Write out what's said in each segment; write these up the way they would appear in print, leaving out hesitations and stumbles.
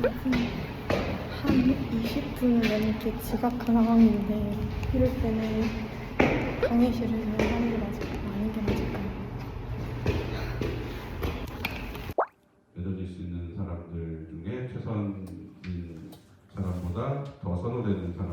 한 20분 넘게 지각한 상황인데 이럴 때는 강의실을 하는 게 맞을까 아닌 게 맞을까요? 맺어질 수 있는 사람들 중에 최선인 사람보다 더 선호되는 사람.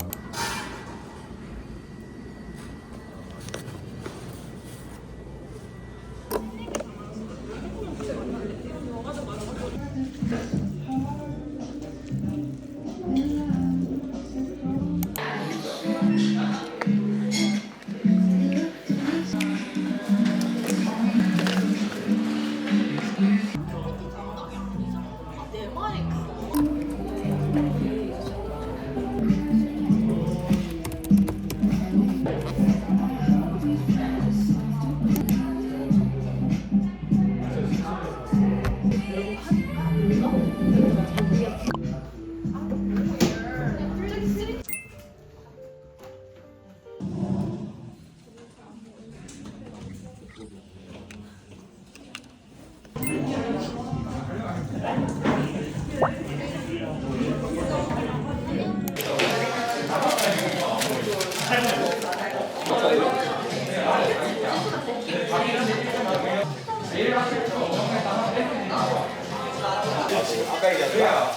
아까 얘기했잖아.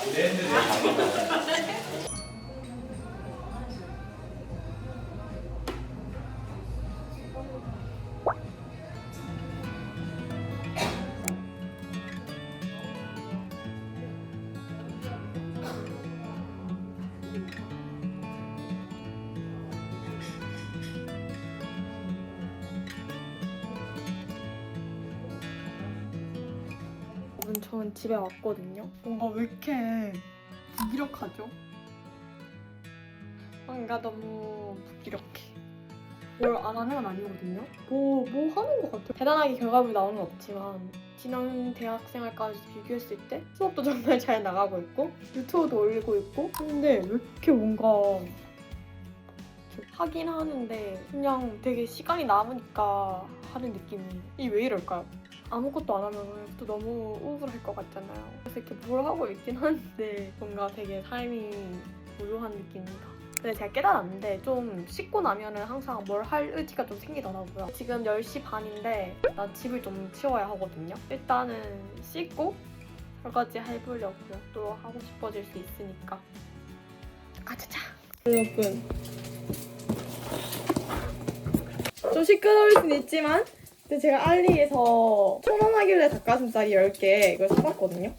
저는 집에 왔거든요. 뭔가 왜 이렇게 무기력하죠? 뭔가 너무 무기력해. 뭘 안 하는 건 아니거든요. 뭐 하는 것 같아요. 대단하게 결과물이 나오는 건 없지만 지난 대학생활까지 비교했을 때 수업도 정말 잘 나가고 있고 유튜브도 올리고 있고 근데 왜 이렇게 뭔가 하긴 하는데 그냥 되게 시간이 남으니까 하는 느낌이 이게 왜 이럴까요? 아무것도 안 하면 또 너무 우울할 것 같잖아요. 그래서 이렇게 뭘 하고 있긴 한데 뭔가 되게 삶이 무료한 느낌입니다. 근데 제가 깨달았는데 좀 씻고 나면은 항상 뭘 할 의지가 좀 생기더라고요. 지금 10시 반인데 나 집을 좀 치워야 하거든요. 일단은 씻고 설거지 해보려고요. 또 하고 싶어질 수 있으니까. 아차차! 여러분 좀 시끄러울 순 있지만 근데 제가 알리에서 1,000원 하길래 닭가슴살이 10개 이걸 사봤거든요.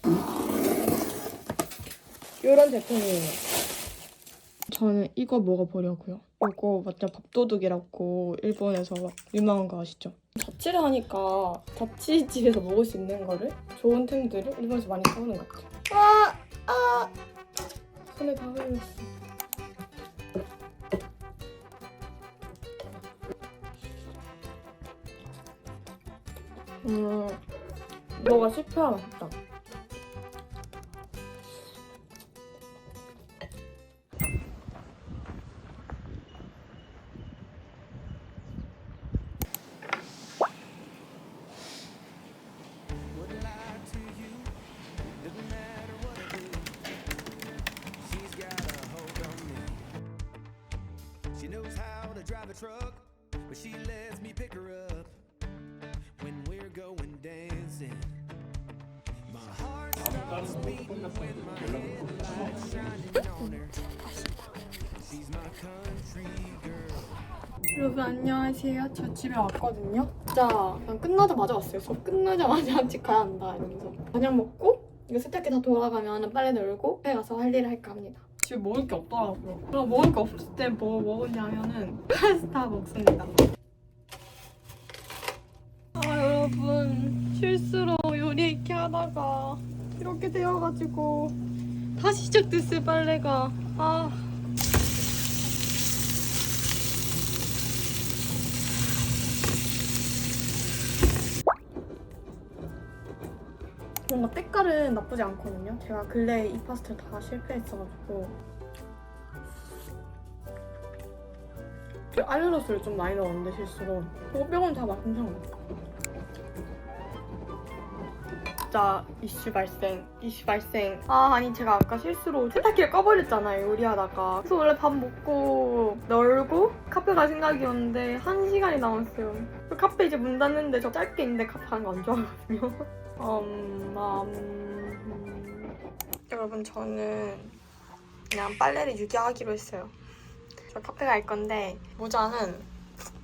이런 제품이에요. 저는 이거 먹어보려고요. 이거 완전 밥도둑이라고 일본에서 막 유명한 거 아시죠? 자취를 하니까 자취집에서 먹을 수 있는 거를 좋은 템들을 일본에서 많이 사오는 것 같아요. 손에 다 흘렸어. 뭐가 씹혀야 맛있다. She knows how to drive a truck, but she lets me pick her up when we're going dancing. My heart starts beating with my headlights shining on her. She's my country girl. 여러분 안녕하세요. 저 집에 왔거든요. 진짜 그냥 끝나자마자 왔어요. 수업 끝나자마자 집 가야 한다 이러면서 저녁 먹고 이거 세탁기 다 돌아가면 빨래 널고 집에 가서 할 일을 할까 합니다. 집에 먹을 게 없더라고요. 그럼 먹을 게 없을 때 뭐 먹었냐면은 파스타 먹습니다. 여러분 실수로 요리 이렇게 하다가 이렇게 되어가지고 다시 시작됐어요 빨래가. 뭔가 때깔은 나쁘지 않거든요. 제가 근래에 이 파스타를 다 실패했어가지고 알룰로스를 좀 많이 넣었는데 실수로 그거 빼고는 다 맛 괜찮아요. 진짜 이슈 발생. 아니 제가 아까 실수로 세탁기를 꺼버렸잖아요, 요리하다가. 그래서 원래 밥 먹고 널고 카페 갈 생각이었는데 1시간이 남았어요. 그 카페 이제 문 닫는데 저 짧게 있는데 카페 가는 거 안 좋아하거든요. 여러분, 저는 그냥 빨래를 유기하기로 했어요. 저 카페 갈 건데 모자는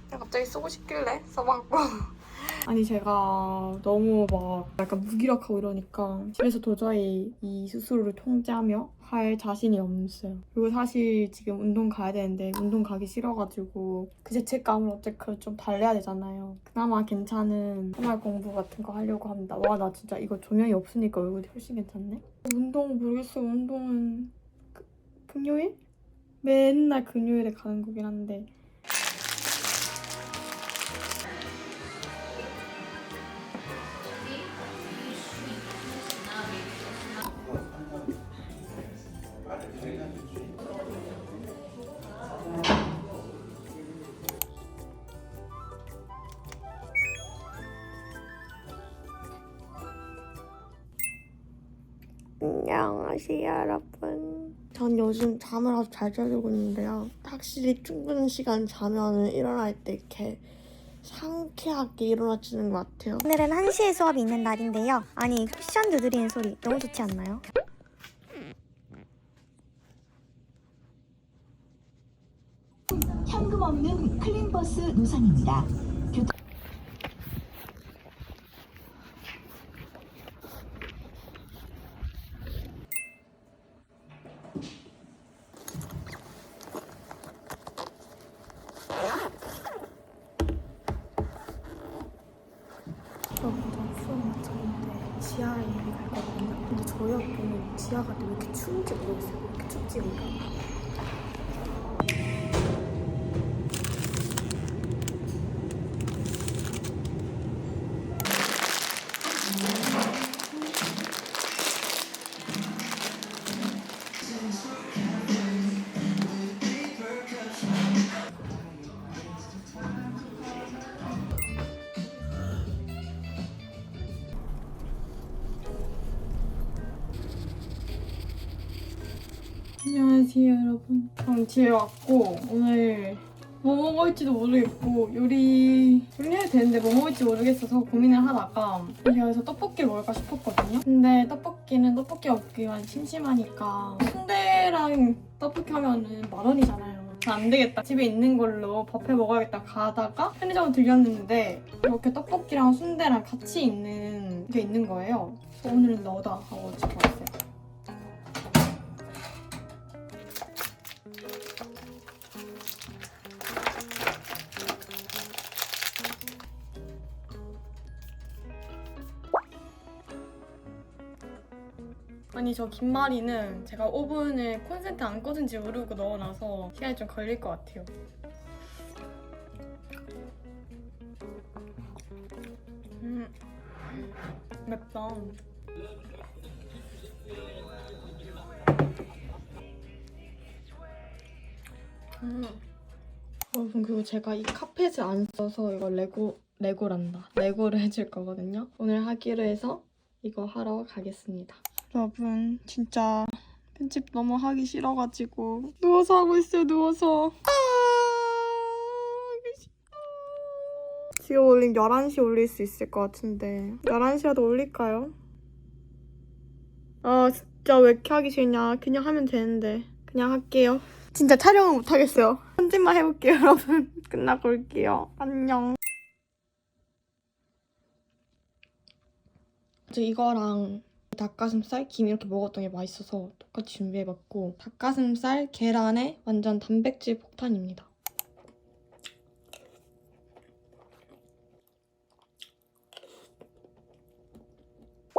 그냥 갑자기 쓰고 싶길래 써봤고 아니 제가 너무 막 약간 무기력하고 이러니까 집에서 도저히 이 스스로를 통제하며 할 자신이 없어요. 그리고 사실 지금 운동 가야 되는데 운동 가기 싫어가지고 그 죄책감을 어쨌든 좀 달래야 되잖아요. 그나마 괜찮은 생활 공부 같은 거 하려고 합니다. 와, 나 진짜 이거 조명이 없으니까 얼굴이 훨씬 괜찮네? 운동 모르겠어요. 운동은 금요일? 맨날 금요일에 가는 거긴 한데 안녕하세요, 여러분. 전 요즘 잠을 아주 잘 자고 있는데요. 확실히 충분한 시간 자면 일어날 때 이렇게 상쾌하게 일어나지는 것 같아요. 오늘은 1시에 수업이 있는 날인데요. 아니, 쿠션 두드리는 소리 너무 좋지 않나요? 현금 없는 클린버스 노선입니다. 여러분, 저 수업 마쳤는데 지하에 이미 갈 거거든요. 근데 저희 학교는 지하가 왜 이렇게 추운지 모르겠어요. 왜 이렇게 춥지, 우리가? 안녕하세요, 여러분. 저는 집에 왔고 오늘 뭐 먹을지도 모르겠고 요리해야 되는데 뭐 먹을지 모르겠어서 고민을 하다가 제가 그래서 떡볶이를 먹을까 싶었거든요. 근데 떡볶이는 떡볶이 먹기만 심심하니까 순대랑 떡볶이 하면은 10,000원이잖아요. 안 되겠다. 집에 있는 걸로 밥해 먹어야겠다 가다가 편의점 들렸는데 이렇게 떡볶이랑 순대랑 같이 있는 게 있는 거예요. 그래서 오늘은 너다 하고 집에 왔어요. 아니 저 김말이는 제가 오븐을 콘센트 안 꺼진지 모르고 넣어놔서 시간이 좀 걸릴 것 같아요. 맵다. 여러분, 그리고 제가 이 카펫을 안 써서 이거 레고를 해줄 거거든요. 오늘 하기로 해서 이거 하러 가겠습니다. 여러분, 진짜 편집 너무 하기 싫어가지고 누워서 하고 있어요. 누워서. 하기 싫어. 지금 올린 11시 올릴 수 있을 것 같은데 11시라도 올릴까요? 아 진짜 왜 이렇게 하기 싫냐. 그냥 하면 되는데. 그냥 할게요. 진짜 촬영은 못하겠어요. 편집만 해볼게요, 여러분. 끝나고 올게요. 안녕. 저 이거랑 닭가슴살, 김 이렇게 먹었던 게 맛있어서 똑같이 준비해봤고 닭가슴살, 계란에 완전 단백질 폭탄입니다.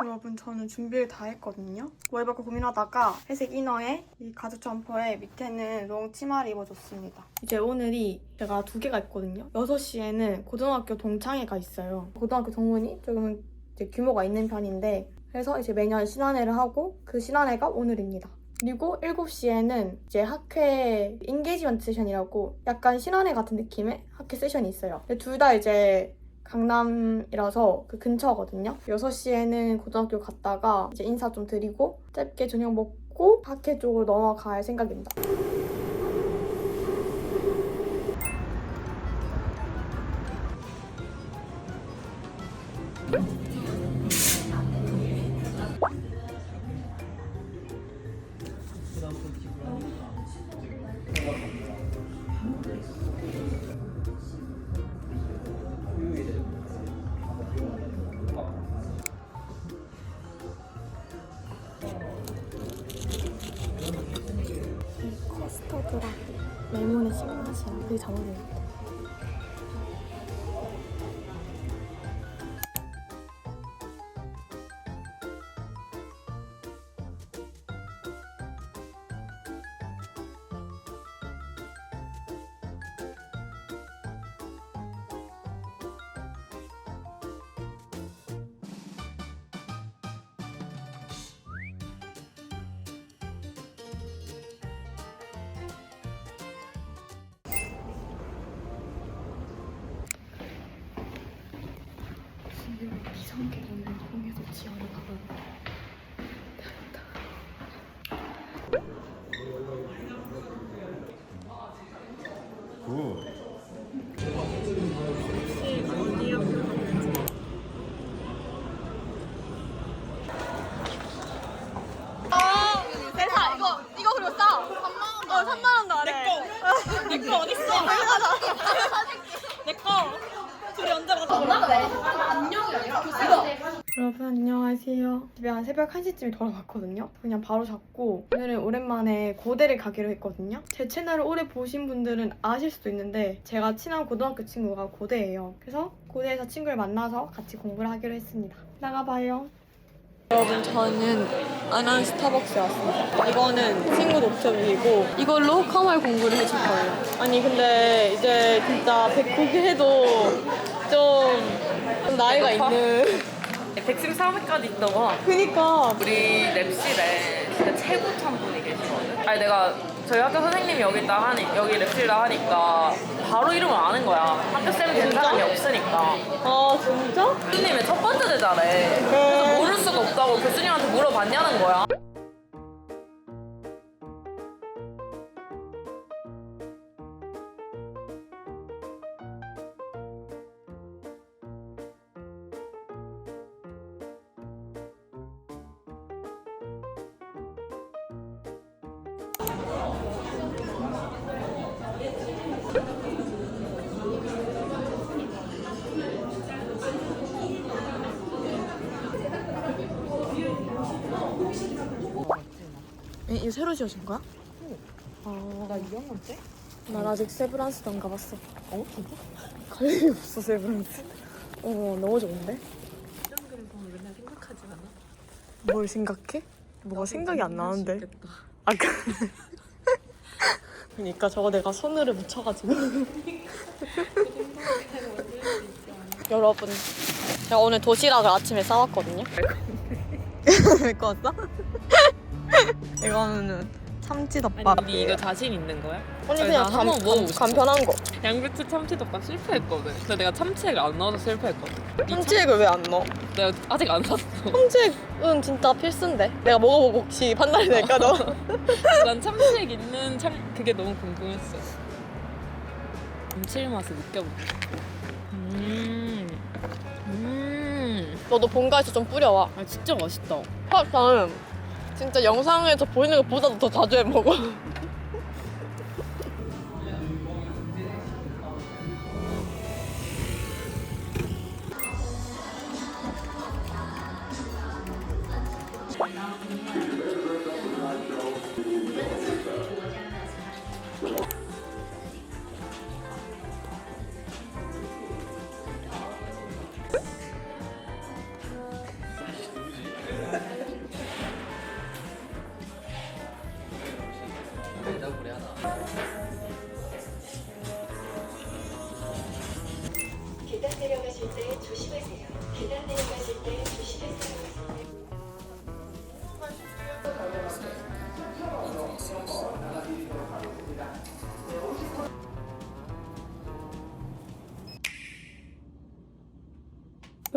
여러분, 저는 준비를 다 했거든요. 뭐 입을까 고민하다가 회색 이너에 이 가죽 점퍼에 밑에는 롱 치마를 입어줬습니다. 이제 오늘이 제가 2개가 있거든요. 6시에는 고등학교 동창회가 있어요. 고등학교 동문이 조금 이제 규모가 있는 편인데 그래서 이제 매년 신안회를 하고 그 신안회가 오늘입니다. 그리고 7시에는 이제 학회 인게이지먼트 세션이라고 약간 신안회 같은 느낌의 학회 세션이 있어요. 둘 다 이제 강남이라서 그 근처거든요. 6시에는 고등학교 갔다가 이제 인사 좀 드리고 짧게 저녁 먹고 학회 쪽으로 넘어갈 생각입니다. 커스터드랑 레몬의 신맛이야. 되게 잘 어울려요. 지금 비상계단을 통해서 지하로 가봐요. 이거 그리고 싸. 3만 원도 안 해. 내거 어딨어? 내거. 둘이 언제 가서 여러분 안녕하세요. 집에 한 새벽 1시쯤에 돌아왔거든요. 그냥 바로 잤고 오늘은 오랜만에 고대를 가기로 했거든요. 제 채널을 오래 보신 분들은 아실 수도 있는데 제가 친한 고등학교 친구가 고대예요. 그래서 고대에서 친구를 만나서 같이 공부를 하기로 했습니다. 나가봐요. 여러분 저는 아난 스타벅스에 왔습니다. 이거는 친구 노트북이고 이걸로 카말 공부를 해줄 거예요. 아니 근데 이제 진짜 백호기 해도 좀 나이가 있는 113회까지 있던 거. 그니까 우리 랩실에 진짜 최고참 분이 계시거든. 아니 내가 저희 학교 선생님이 여기 랩실이다 하니까 바로 이름을 아는 거야. 학교 쌤이 된 사람이 없으니까. 아 진짜? 교수님의 첫 번째 대자래. 그래서 모를 수가 없다고 교수님한테 물어봤냐는 거야. 이거 새로 지어진 거야? 나 2학년 때? 난 아직 세브란스도 안 가봤어. 진짜? 갈 일이 없어 세브란스. 너무 좋은데? 이런 그림 보면 맨날 생각하지 않아? 뭘 생각해? 뭐가 생각이 안 나는데. 아까 그러니까 저거 내가 손으로 묻혀가지고 여러분 제가 오늘 도시락을 아침에 싸왔거든요. 메꿔 왔어? 이거는 참치덮밥. 아니 이거 자신 있는 거야? 언니 아니, 그냥 나 한번 먹어보고 싶어. 간편한 거. 양배추 참치덮밥 실패했거든. 근데 내가 참치액 안 넣어서 실패했거든. 참치액을 왜 안 넣어? 내가 아직 안 샀어. 참치액은 진짜 필수인데. 내가 먹어보고 혹시 판단이 될까 너? 난 참치액 있는 그게 너무 궁금했어. 감칠맛을 느껴볼게. 너도 본가에서 좀 뿌려와. 아 진짜 맛있다. 나는 진짜 영상에서 보이는 것보다도 더 자주 해 먹어. 계단 내려가실 때 조심하세요. 계단 내려가실 때 조심하세요.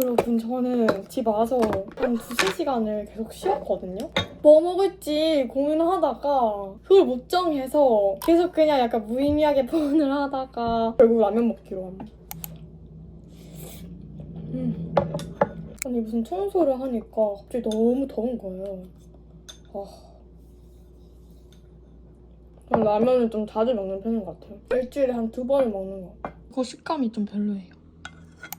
여러분 저는 집 와서 한 2-3시간을 계속 쉬었거든요? 뭐 먹을지 고민하다가 그걸 못 정해서 계속 그냥 약간 무의미하게 폰을 하다가 결국 라면 먹기로 합니다. 아니 무슨 청소를 하니까 갑자기 너무 더운 거예요. 라면을 좀 자주 먹는 편인 것 같아요. 일주일에 한 2번을 먹는 것 같아요. 그 식감이 좀 별로예요.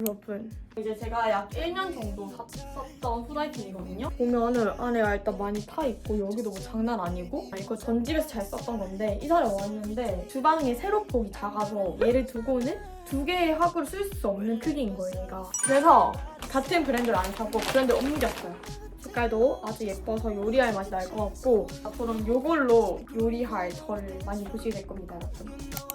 여러분 이제 제가 약 1년 정도 샀었던 후라이팬이거든요. 보면은 안에가 일단 많이 타있고 여기도 뭐 장난 아니고 이거 전 집에서 잘 썼던 건데 이사를 왔는데 주방에 세로폭이 작아서 얘를 두고는 2개의 화구를 쓸 수 없는 크기인 거예요 얘가. 그래서 같은 브랜드를 안 사고 브랜드를 옮겼어요. 색깔도 아주 예뻐서 요리할 맛이 날 것 같고 앞으로는 이걸로 요리할 저를 많이 보시게 될 겁니다 여러분.